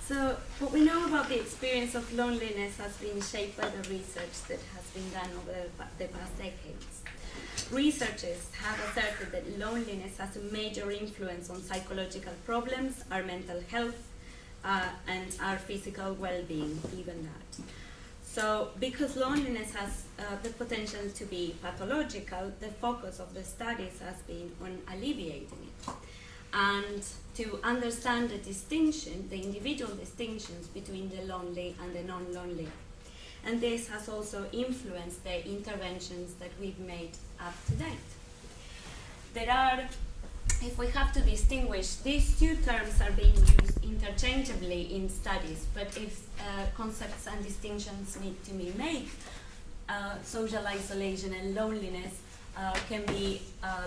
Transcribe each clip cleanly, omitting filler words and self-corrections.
So what we know about the experience of loneliness has been shaped by the research that has been done over the past decades. Researchers have asserted that loneliness has a major influence on psychological problems, our mental health, and our physical well-being, even that. So because loneliness has the potential to be pathological, the focus of the studies has been on alleviating it. And to understand the distinction, the individual distinctions between the lonely and the non-lonely. And this has also influenced the interventions that we've made up to date. There are, if we have to distinguish, these two terms are being used interchangeably in studies, but if concepts and distinctions need to be made, social isolation and loneliness can be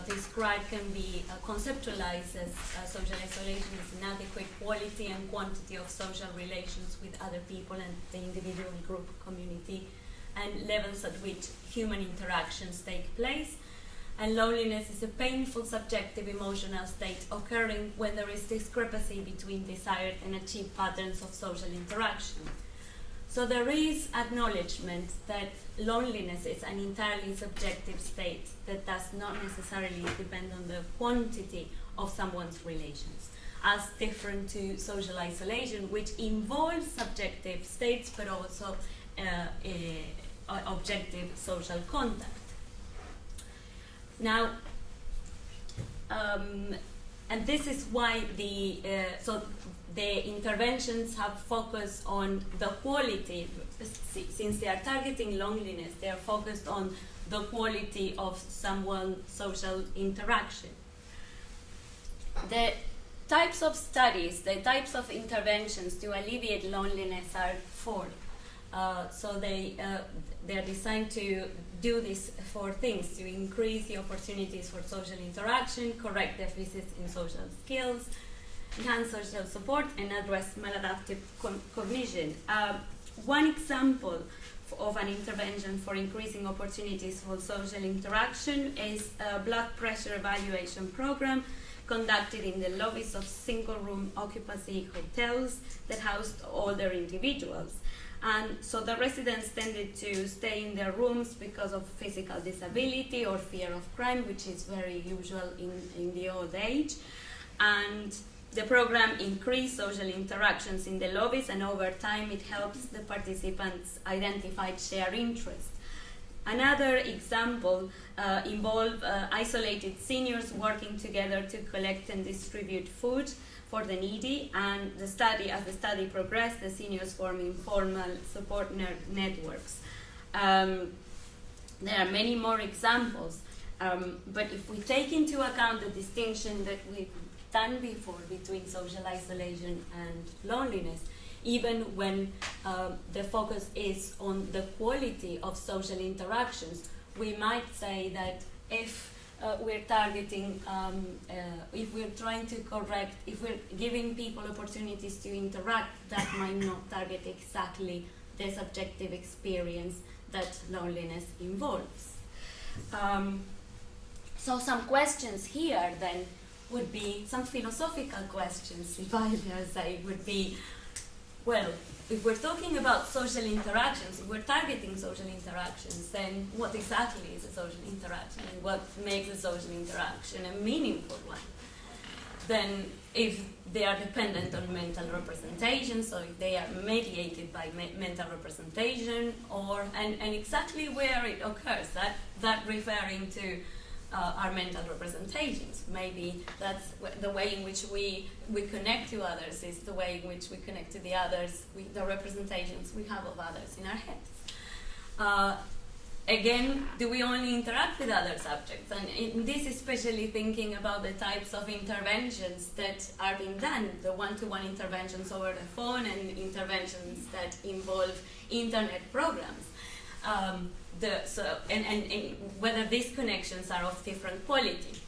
described, can be conceptualized as social isolation is inadequate quality and quantity of social relations with other people and the individual group community, and levels at which human interactions take place. And loneliness is a painful subjective emotional state occurring when there is discrepancy between desired and achieved patterns of social interaction. So there is acknowledgement that loneliness is an entirely subjective state that does not necessarily depend on the quantity of someone's relations, as different to social isolation, which involves subjective states but also objective social contact. Now, and this is why the interventions have focused on the quality. Since they are targeting loneliness, they are focused on the quality of someone's social interaction. The types of studies, the types of interventions to alleviate loneliness are four. So they're designed to do these four things: to increase the opportunities for social interaction, correct deficits in social skills, enhance social support, and address maladaptive cognition. One example of an intervention for increasing opportunities for social interaction is a blood pressure evaluation program conducted in the lobbies of single-room occupancy hotels that housed older individuals. And so the residents tended to stay in their rooms because of physical disability or fear of crime, which is very usual in the old age. And the program increased social interactions in the lobbies, and over time it helps the participants identify shared interests. Another example involved isolated seniors working together to collect and distribute food for the needy, and as the study progressed, the seniors form informal support networks. There are many more examples, but if we take into account the distinction that we've done before between social isolation and loneliness, even when the focus is on the quality of social interactions, we might say that if we're targeting, if we're trying to correct, if we're giving people opportunities to interact, that might not target exactly the subjective experience that loneliness involves. So some questions here then would be, some philosophical questions, if I dare say, would be, well, if we're talking about social interactions, if we're targeting social interactions, then what exactly is a social interaction, and what makes a social interaction a meaningful one? Then if they are dependent on mental representation, so if they are mediated by mental representation, or and exactly where it occurs, that referring to our mental representations. Maybe that's the way in which we connect to others, is the way in which we connect to the others, the representations we have of others in our heads. Again, do we only interact with other subjects? And in this, especially thinking about the types of interventions that are being done, the one-to-one interventions over the phone and interventions that involve internet programs. And whether these connections are of different quality.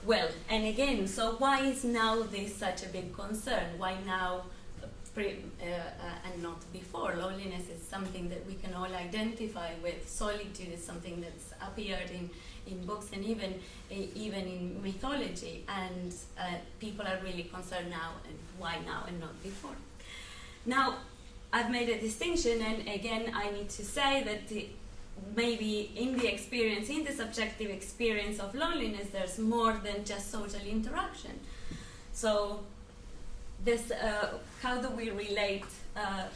Well, and again, so why is now this such a big concern? Why now and not before. Loneliness is something that we can all identify with. Solitude is something that's appeared in books and even in mythology, and people are really concerned now, and why now and not before. Now, I've made a distinction, and again I need to say that maybe in the subjective experience of loneliness, there's more than just social interaction. So this, how do we relate,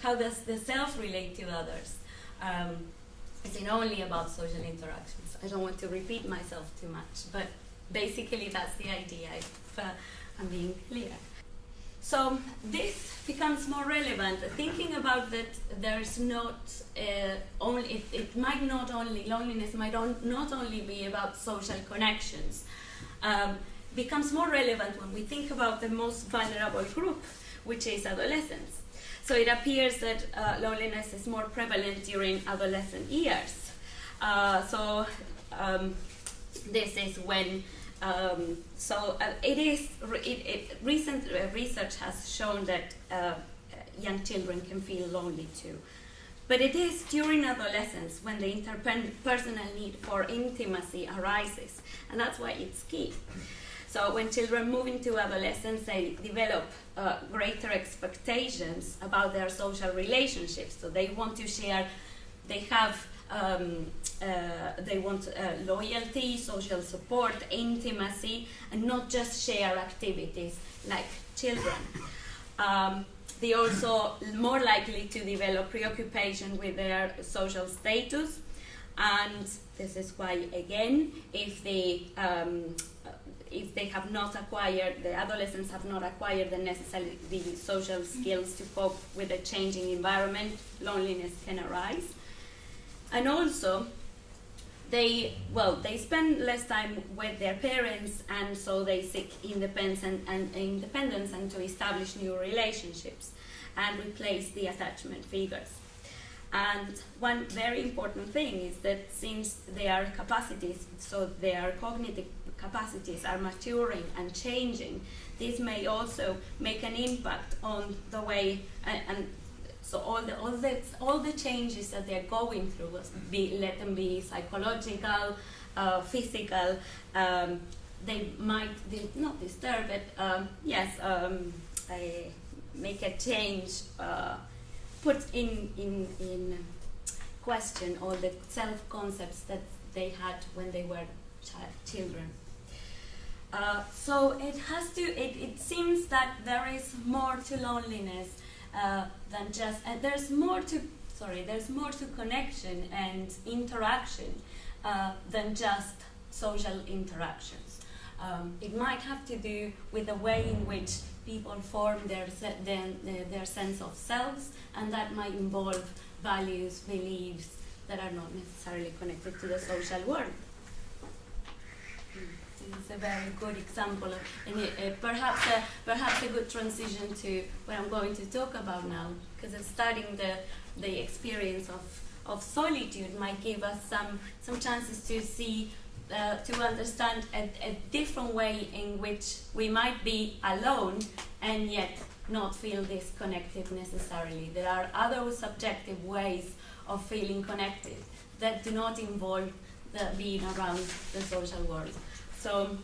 how does the self relate to others? Is it only about social interactions? I don't want to repeat myself too much, but basically that's the idea, if I'm being clear. So this becomes more relevant, thinking about that there's not only, loneliness might not only be about social connections, becomes more relevant when we think about the most vulnerable group, which is adolescents. So it appears that loneliness is more prevalent during adolescent years. This is when recent research has shown that young children can feel lonely too. But it is during adolescence when the interpersonal need for intimacy arises, and that's why it's key. So when children move into adolescence, they develop greater expectations about their social relationships. So they want to share, they want loyalty, social support, intimacy, and not just share activities like children. They also more likely to develop preoccupation with their social status, and this is why, again, if they have not acquired, the adolescents have not acquired the necessary social skills to cope with a changing environment, loneliness can arise. And also, they spend less time with their parents, and so they seek independence and to establish new relationships and replace the attachment figures. And one very important thing is that since their capacities, so their cognitive capacities are maturing and changing, this may also make an impact on the way so all the changes that they're going through, let them be psychological, physical, they might not disturb it. Make a change, put in question all the self-concepts that they had when they were children. So it seems that there is more to loneliness than just, and there's more to connection and interaction than just social interactions. It might have to do with the way in which people form their sense of selves, and that might involve values, beliefs that are not necessarily connected to the social world. This is a very good example, and perhaps a good transition to what I'm going to talk about now, because studying the experience of solitude might give us some chances to see, to understand a different way in which we might be alone and yet not feel disconnected necessarily. There are other subjective ways of feeling connected that do not involve being around the social world. So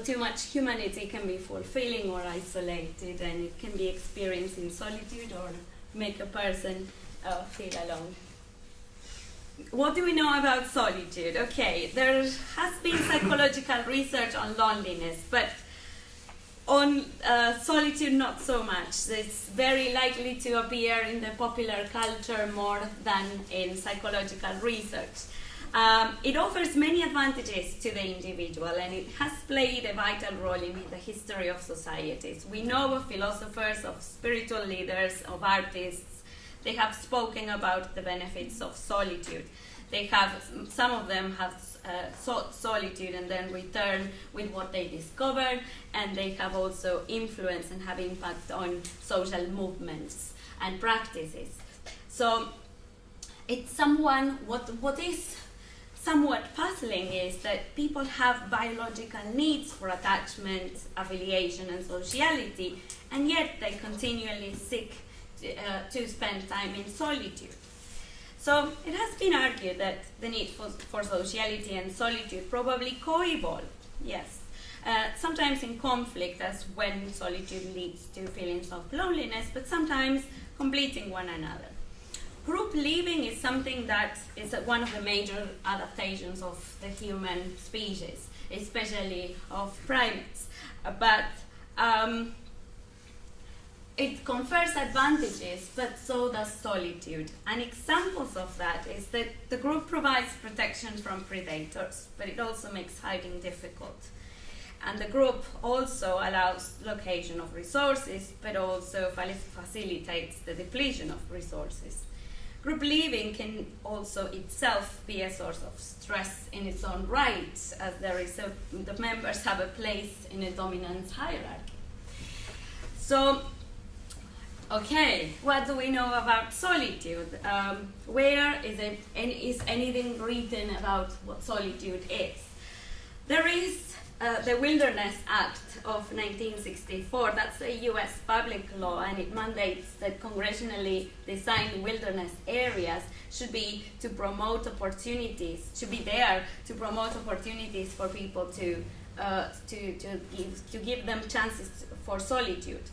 too much humanity can be fulfilling or isolated, and it can be experienced in solitude or make a person feel alone. What do we know about solitude? Okay, there has been psychological research on loneliness, but on solitude not so much. It's very likely to appear in the popular culture more than in psychological research. It offers many advantages to the individual, and it has played a vital role in the history of societies. We know of philosophers, of spiritual leaders, of artists. They have spoken about the benefits of solitude. Some of them have sought solitude and then returned with what they discovered, and they have also influenced and have impact on social movements and practices. So it's what is somewhat puzzling is that people have biological needs for attachment, affiliation, and sociality, and yet they continually seek to spend time in solitude. So it has been argued that the need for sociality and solitude probably co-evolve, yes. Sometimes in conflict, as when solitude leads to feelings of loneliness, but sometimes completing one another. Group living is something that is one of the major adaptations of the human species, especially of primates. But it confers advantages, but so does solitude. And examples of that is that the group provides protection from predators, but it also makes hiding difficult. And the group also allows location of resources, but also facilitates the depletion of resources. Group living can also itself be a source of stress in its own right, as the members have a place in a dominance hierarchy. So, okay, what do we know about solitude? Where is anything written about what solitude is? There is the Wilderness Act of 1964, that's a US public law, and it mandates that congressionally designed wilderness areas should be there to promote opportunities for people to give them chances for solitude.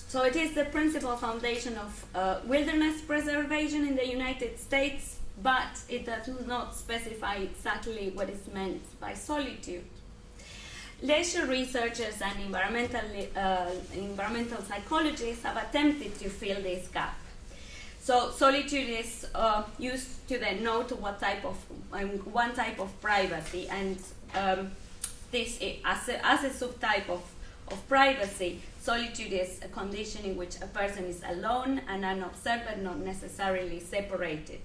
So it is the principal foundation of wilderness preservation in the United States, but it does not specify exactly what is meant by solitude. Leisure researchers and environmental psychologists have attempted to fill this gap. So solitude is used to denote one type of privacy, and this as a subtype of privacy, solitude is a condition in which a person is alone and unobserved, but not necessarily separated.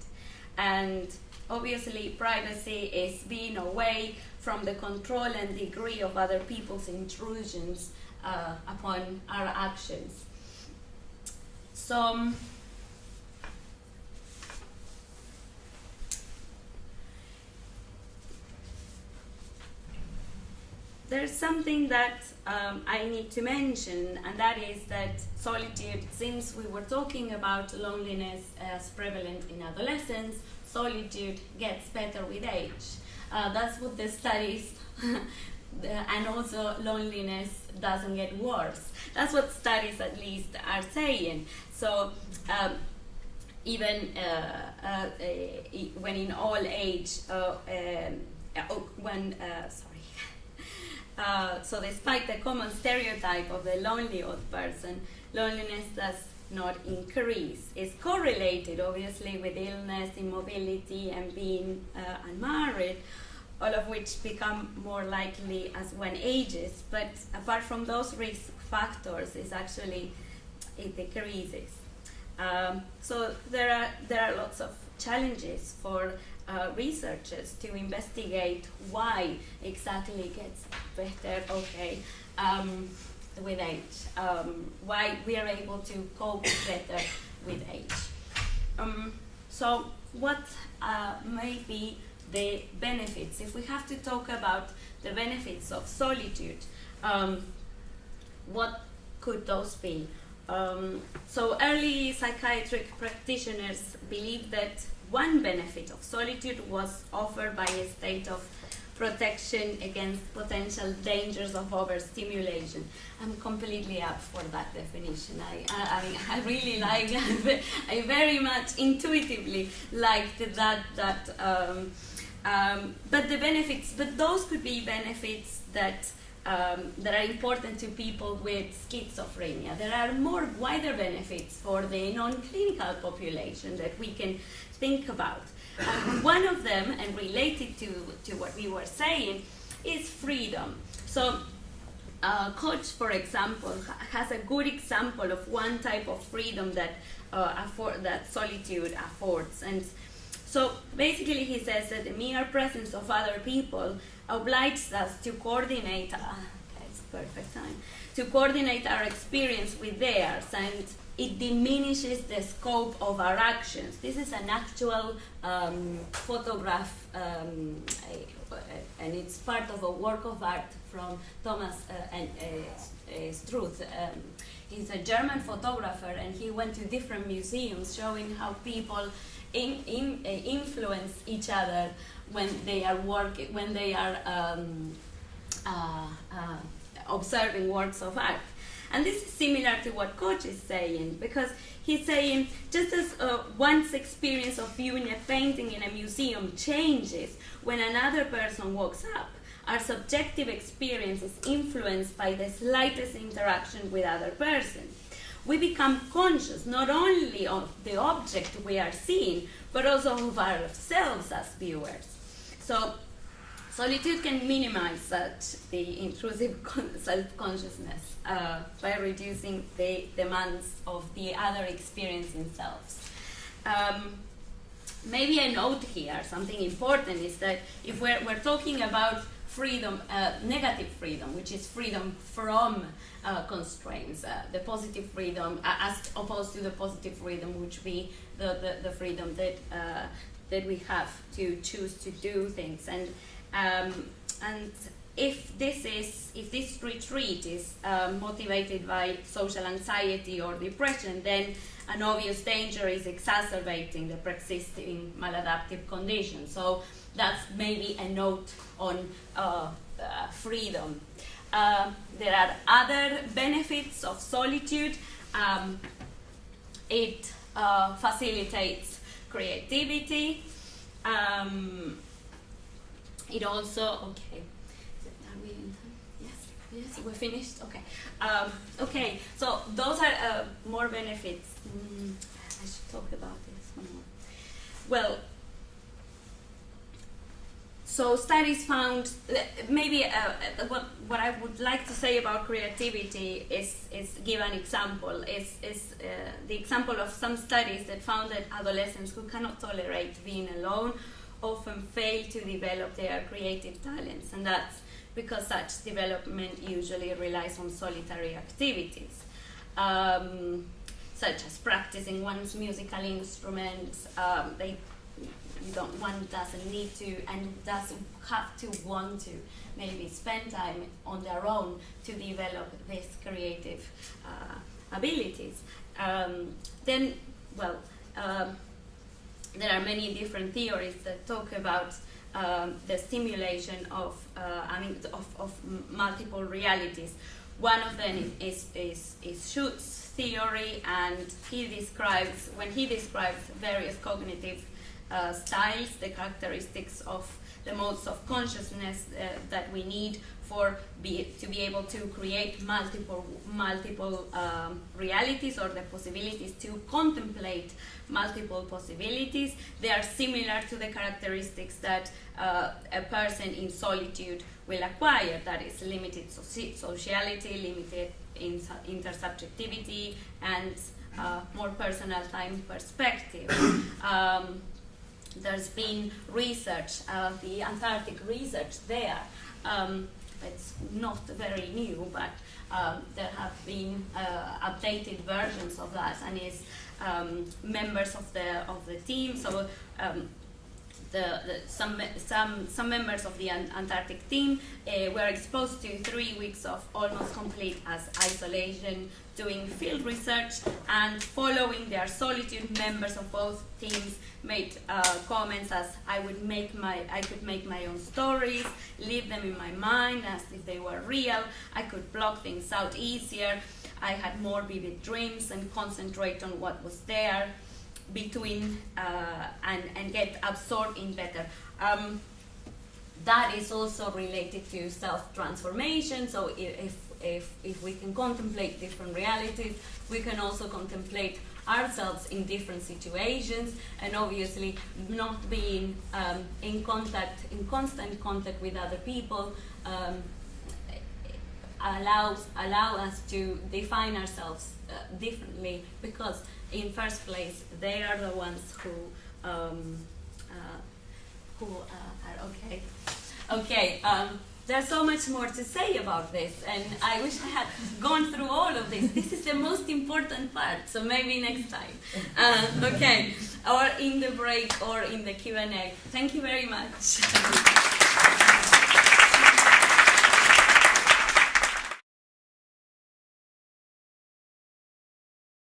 And obviously, privacy is being away from the control and degree of other people's intrusions upon our actions. So, there's something that I need to mention, and that is that solitude, since we were talking about loneliness as prevalent in adolescence, solitude gets better with age. That's what the studies, and also loneliness doesn't get worse. That's what studies at least are saying. So even when in all age, so despite the common stereotype of the lonely old person, loneliness does not increase. It's correlated obviously with illness, immobility, and being unmarried, all of which become more likely as one ages. But apart from those risk factors, it decreases. So there are lots of challenges for researchers to investigate why exactly it gets better, with age, why we are able to cope better with age. So what may be the benefits? If we have to talk about the benefits of solitude, what could those be? So early psychiatric practitioners believed that one benefit of solitude was offered by a state of protection against potential dangers of overstimulation. I'm completely up for that definition. I really like that. I very much intuitively liked that. But the benefits, but those could be benefits that are important to people with schizophrenia. There are more wider benefits for the non-clinical population that we can think about. One of them, and related to what we were saying, is freedom. So Koch, for example, has a good example of one type of freedom that solitude affords. And so basically he says that the mere presence of other people obliges us to coordinate, it's perfect time, to coordinate our experience with theirs, and it diminishes the scope of our actions. This is an actual photograph, and it's part of a work of art from Thomas Struth. He's a German photographer, and he went to different museums showing how people influence each other when they are observing works of art. And this is similar to what Koch is saying, because he's saying just as one's experience of viewing a painting in a museum changes when another person walks up, our subjective experience is influenced by the slightest interaction with other person. We become conscious not only of the object we are seeing, but also of ourselves as viewers. So solitude can minimize the intrusive self-consciousness by reducing the demands of the other experiencing selves. Maybe a note here, something important, is that if we're talking about freedom, negative freedom, which is freedom from constraints, the positive freedom, as opposed to the positive freedom, which be the freedom that we have to choose to do things. And if this retreat is motivated by social anxiety or depression, then an obvious danger is exacerbating the persisting maladaptive condition. So that's maybe a note on freedom. There are other benefits of solitude. It facilitates creativity. It also, okay, are we in time? Yes, we're finished, okay. Okay, so those are more benefits. I should talk about this more. Well, so studies found, maybe what I would like to say about creativity is give an example, is the example of some studies that found that adolescents who cannot tolerate being alone often fail to develop their creative talents, and that's because such development usually relies on solitary activities, such as practicing one's musical instruments. One doesn't need to and doesn't have to want to maybe spend time on their own to develop these creative abilities. There are many different theories that talk about the stimulation of multiple realities. One of them is Schutz's theory, and when he describes various cognitive styles, the characteristics of the modes of consciousness that we need to be able to create multiple realities, or the possibilities to contemplate multiple possibilities. They are similar to the characteristics that a person in solitude will acquire, that is limited sociality, limited intersubjectivity, and more personal time perspective. There's been research, the Antarctic research there. It's not very new, but there have been updated versions of that, and is members of the team. So some members of the Antarctic team were exposed to 3 weeks of almost complete isolation, doing field research, and following their solitude, members of both teams made comments as I could make my own stories, live them in my mind as if they were real. I could block things out easier. I had more vivid dreams and concentrate on what was there between and get absorbed in better. That is also related to self-transformation. So if we can contemplate different realities, we can also contemplate ourselves in different situations, and obviously not being in constant contact with other people allow us to define ourselves differently, because in first place they are the ones who are okay. there's so much more to say about this, and I wish I had gone through all of this. This is the most important part, so maybe next time. Okay, or in the break or in the Q&A. Thank you very much.